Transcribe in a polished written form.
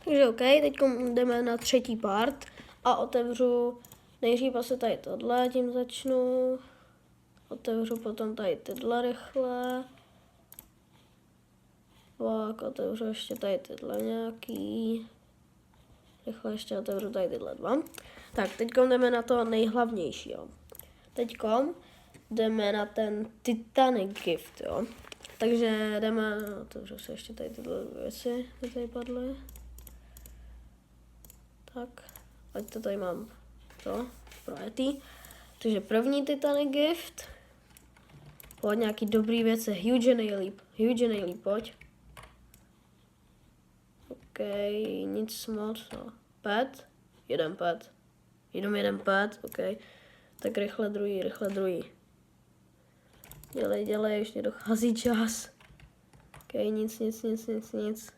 Takže OK, teď jdeme na třetí part a otevřu nejdřív asi tady tohle, tím začnu. Otevřu potom tady tyhle rychle. Pak otevřu ještě tady tyhle nějaký. Rychle ještě otevřu tady tyhle dva. Tak, teď jdeme na to nejhlavnější, jo. Teď jdeme na ten Titanic Gift, jo. Takže jdeme, otevřu si ještě tady tyhle věci, které tady padly. Tak, ať to tady mám to, projetý. Takže první Titanic Gift. Pojď nějaký dobrý věci, huge nejlíp, pojď. OK, nic moc, no. Pet, jeden pet. Jenom jeden pet, OK. Tak rychle druhý. Dělej, ještě dochází čas. OK, nic.